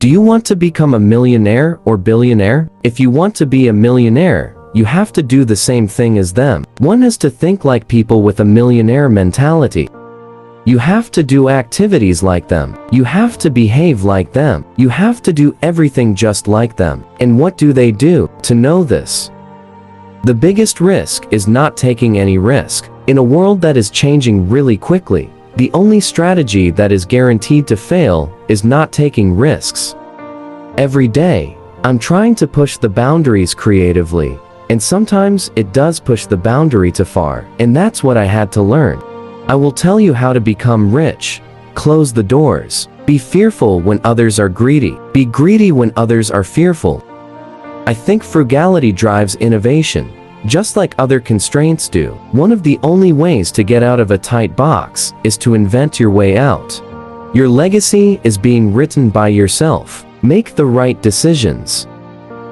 Do you want to become a millionaire or billionaire? If you want to be a millionaire, you have to do the same thing as them. One has to think like people with a millionaire mentality. You have to do activities like them. You have to behave like them. You have to do everything just like them. And what do they do to know this? The biggest risk is not taking any risk. In a world that is changing really quickly, the only strategy that is guaranteed to fail is not taking risks. Every day, I'm trying to push the boundaries creatively, and sometimes it does push the boundary too far, and that's what I had to learn. I will tell you how to become rich. Close the doors. Be fearful when others are greedy. Be greedy when others are fearful. I think frugality drives innovation, just like other constraints do. One of the only ways to get out of a tight box is to invent your way out. Your legacy is being written by yourself. Make the right decisions.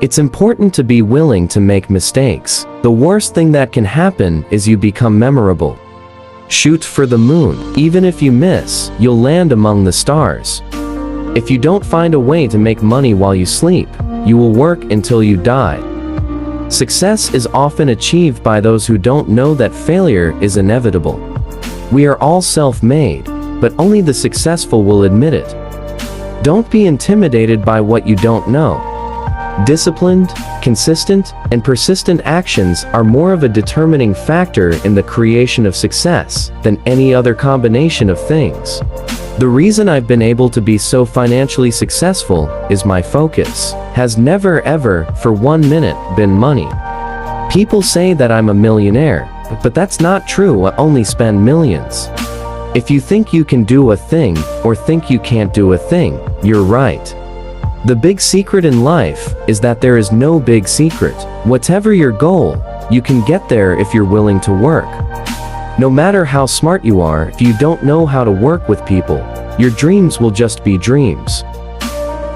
It's important to be willing to make mistakes. The worst thing that can happen is you become memorable. Shoot for the moon. Even if you miss, you'll land among the stars. If you don't find a way to make money while you sleep, you will work until you die. Success is often achieved by those who don't know that failure is inevitable. We are all self-made, but only the successful will admit it. Don't be intimidated by what you don't know. Disciplined, consistent, and persistent actions are more of a determining factor in the creation of success than any other combination of things. The reason I've been able to be so financially successful is my focus has never ever for 1 minute been money. People say that I'm a millionaire, but that's not true. I only spend millions. If you think you can do a thing or think you can't do a thing, you're right. The big secret in life is that there is no big secret. Whatever your goal, you can get there if you're willing to work. No matter how smart you are, if you don't know how to work with people, your dreams will just be dreams.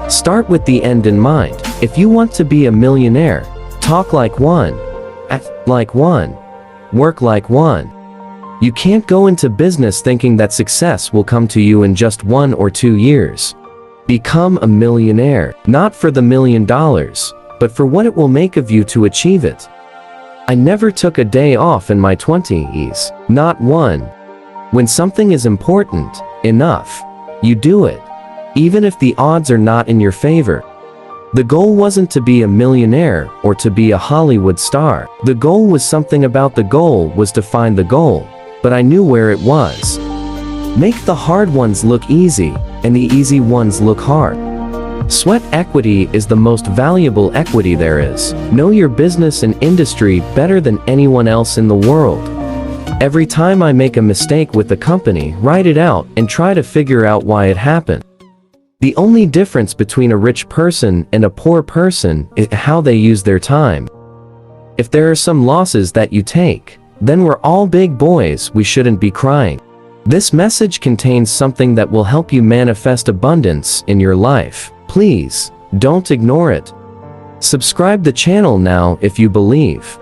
Start with the end in mind. If you want to be a millionaire, talk like one, act like one, work like one. You can't go into business thinking that success will come to you in just 1 or 2 years. Become a millionaire, not for the $1 million, but for what it will make of you to achieve it. I never took a day off in my 20s, not one. When something is important enough, you do it, even if the odds are not in your favor. The goal wasn't to be a millionaire or to be a Hollywood star. The goal was something about the goal was to find the goal, but I knew where it was. Make the hard ones look easy, and the easy ones look hard. Sweat equity is the most valuable equity there is. Know your business and industry better than anyone else in the world. Every time I make a mistake with the company, write it out and try to figure out why it happened. The only difference between a rich person and a poor person is how they use their time. If there are some losses that you take, then we're all big boys, we shouldn't be crying. This message contains something that will help you manifest abundance in your life. Please, don't ignore it. Subscribe the channel now if you believe.